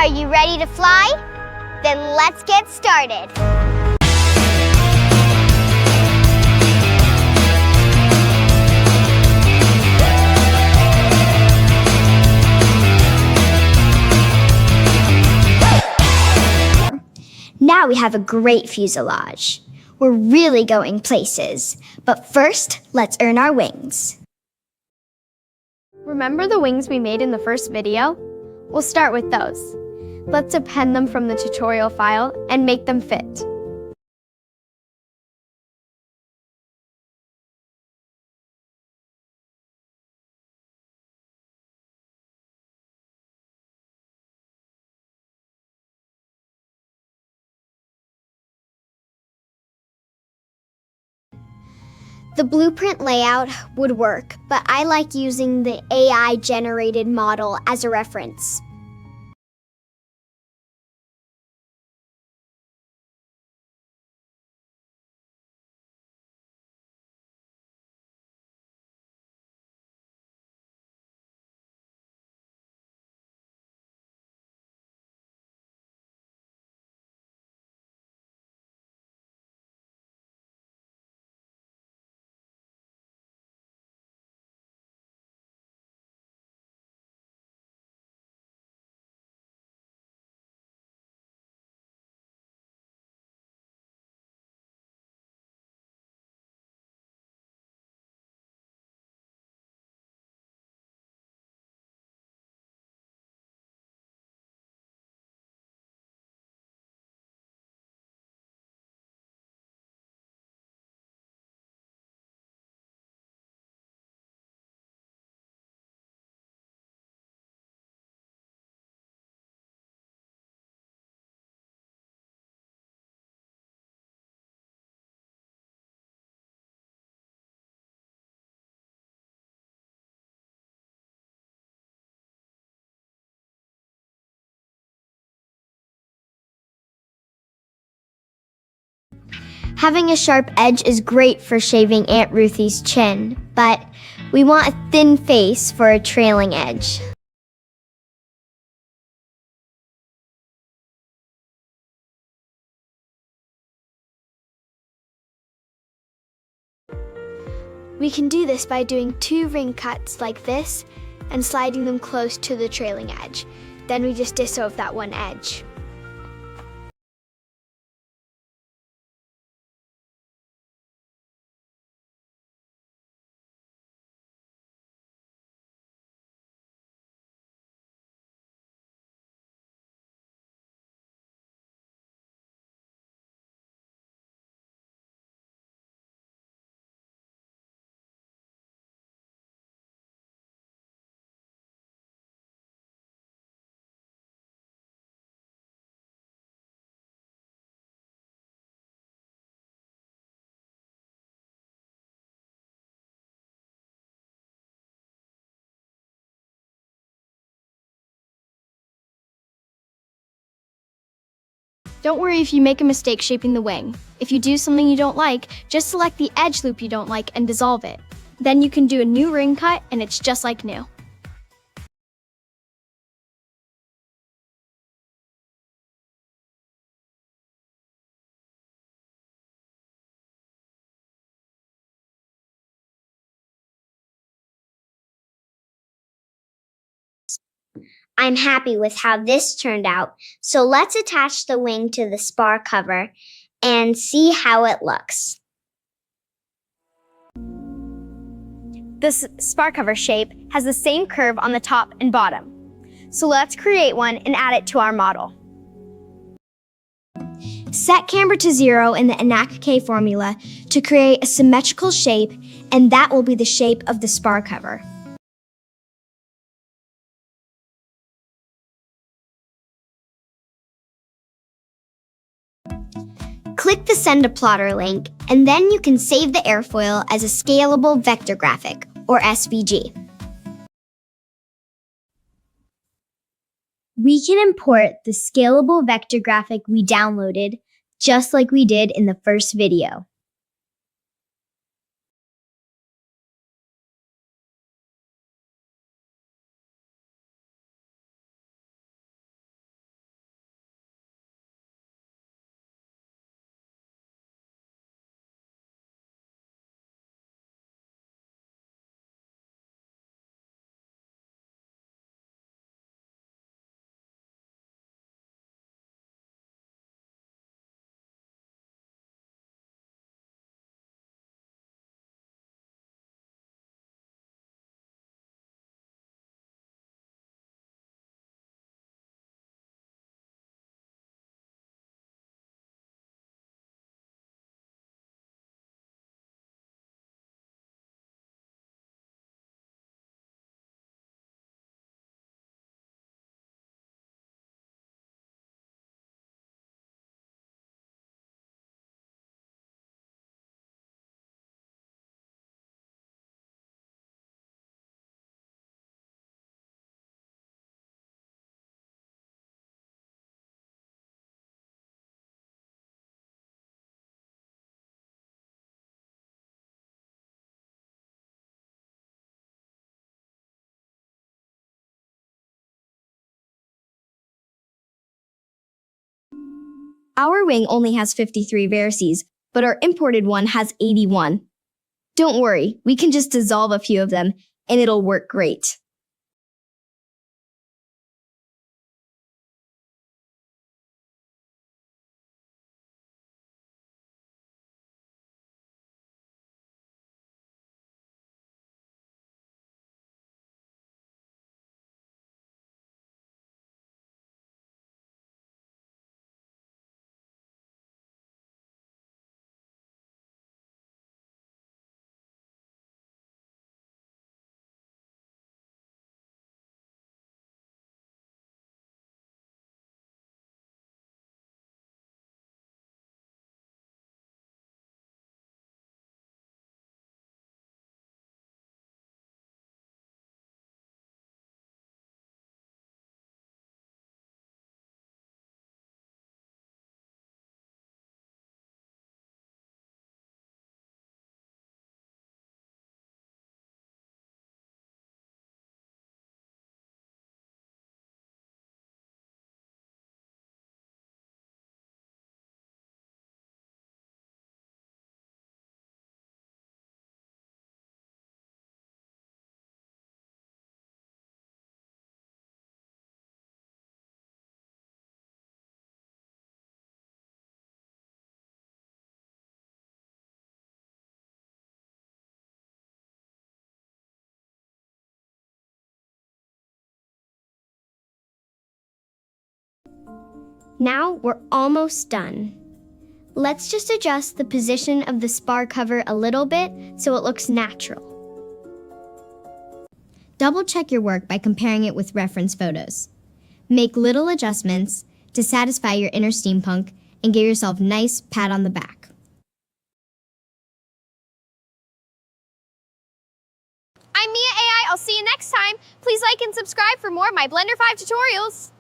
Are you ready to fly? Then let's get started. Now we have a great fuselage. We're really going places. But first, let's earn our wings. Remember the wings we made in the first video? We'll start with those. Let's append them from the tutorial file and make them fit. The blueprint layout would work, but I like using the AI-generated model as a reference. Having a sharp edge is great for shaving Aunt Ruthie's chin, but we want a thin face for a trailing edge. We can do this by doing 2 ring cuts like this and sliding them close to the trailing edge. Then we just dissolve that one edge. Don't worry if you make a mistake shaping the wing. If you do something you don't like, just select the edge loop you don't like and dissolve it. Then you can do a new ring cut and it's just like new. I'm happy with how this turned out, so let's attach the wing to the spar cover and see how it looks. This spar cover shape has the same curve on the top and bottom. So let's create one and add it to our model. Set camber to 0 in the Anak-K formula to create a symmetrical shape, and that will be the shape of the spar cover. Click the Send a Plotter link, and then you can save the airfoil as a scalable vector graphic, or SVG. We can import the scalable vector graphic we downloaded, just like we did in the first video. Our wing only has 53 varices, but our imported one has 81. Don't worry, we can just dissolve a few of them, and it'll work great. Now we're almost done. Let's just adjust the position of the spar cover a little bit so it looks natural. Double check your work by comparing it with reference photos. Make little adjustments to satisfy your inner steampunk and give yourself a nice pat on the back. I'm Mia AI. I'll see you next time. Please like and subscribe for more of my Blender 5 tutorials.